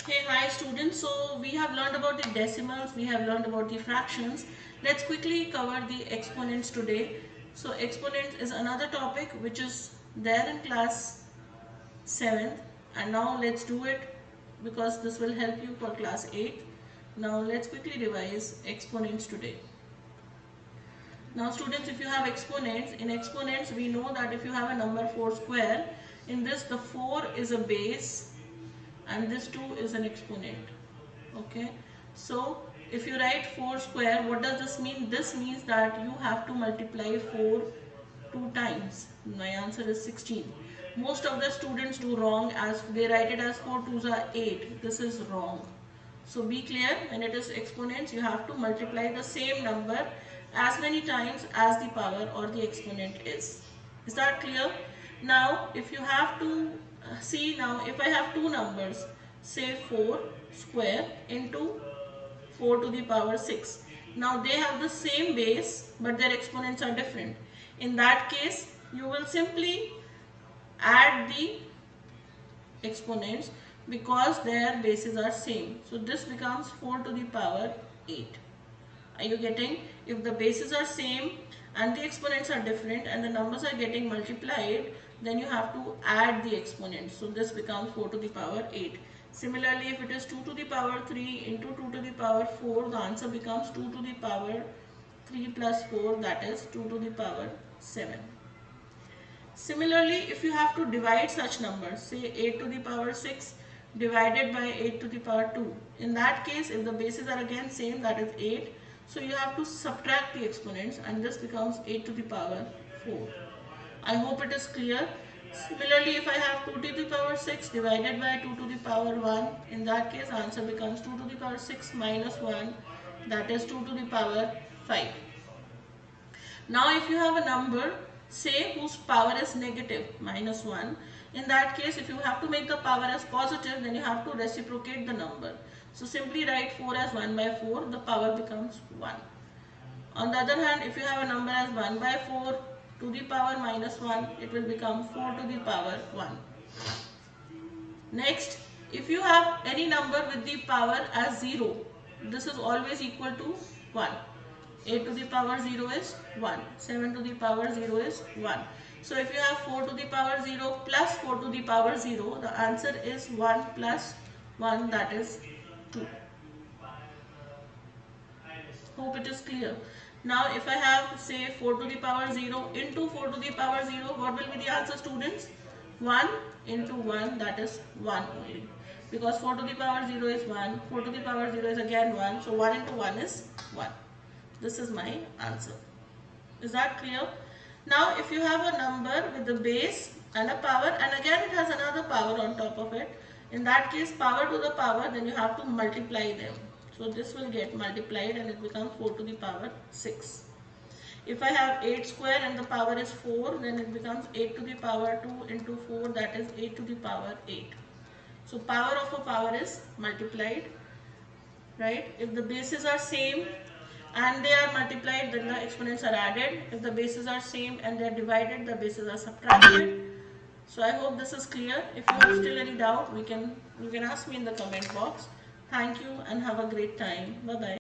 Hey, hi students. So we have learned about the decimals, we have learned about the fractions. Let's quickly cover the exponents today. So exponents is another topic which is there in class 7th, and now let's do it because this will help you for class 8th. Now let's quickly revise exponents today. Now students, if you have exponents, in exponents we know that if you have a number 4 square, in this the 4 is a base and this 2 is an exponent. Okay, so if you write 4 square, what does this mean? This means that you have to multiply 4 two times. My answer is 16. Most of the students do wrong, as they write it as 4 twos are 8. This is wrong. So be clear, when it is exponents, you have to multiply the same number as many times as the power or the exponent is. Is that clear? Now, if you have to see now, if I have two numbers, say 4 square into 4 to the power 6. Now they have the same base but their exponents are different. In that case, you will simply add the exponents because their bases are same. So this becomes 4 to the power 8. Are you getting? If the bases are same and the exponents are different and the numbers are getting multiplied, then you have to add the exponents. So this becomes 4 to the power 8. Similarly, if it is 2 to the power 3 into 2 to the power 4, the answer becomes 2 to the power 3 plus 4, that is 2 to the power 7. Similarly, if you have to divide such numbers, say 8 to the power 6 divided by 8 to the power 2. In that case, if the bases are again same, that is 8, so you have to subtract the exponents and this becomes 8 to the power 4. I hope it is clear. Similarly, if I have 2 to the power 6 divided by 2 to the power 1, in that case answer becomes 2 to the power 6 minus 1, that is 2 to the power 5. Now if you have a number, say whose power is negative, minus 1, in that case if you have to make the power as positive, then you have to reciprocate the number. So simply write 4 as 1 by 4, the power becomes 1. On the other hand, if you have a number as 1 by 4 to the power minus 1, it will become 4 to the power 1. Next, if you have any number with the power as 0, this is always equal to 1. 8 to the power 0 is 1. 7 to the power 0 is 1. So if you have 4 to the power 0 plus 4 to the power 0, the answer is 1 plus 1, that is 2. Hope it is clear. Now if I have say 4 to the power 0 into 4 to the power 0, what will be the answer, students? 1 into 1, that is 1 only. Because 4 to the power 0 is 1, 4 to the power 0 is again 1, so 1 into 1 is 1. This is my answer. Is that clear? Now if you have a number with the base and a power and again it has another power on top of it, in that case power to the power, then you have to multiply them. So this will get multiplied and it becomes 4 to the power 6. If I have 8 square and the power is 4, then it becomes 8 to the power 2 into 4, that is 8 to the power 8. So power of a power is multiplied, right? If the bases are same and they are multiplied, then the exponents are added. If the bases are same and they are divided, the bases are subtracted. So I hope this is clear. If you have still any doubt, you can ask me in the comment box. Thank you and have a great time. Bye bye.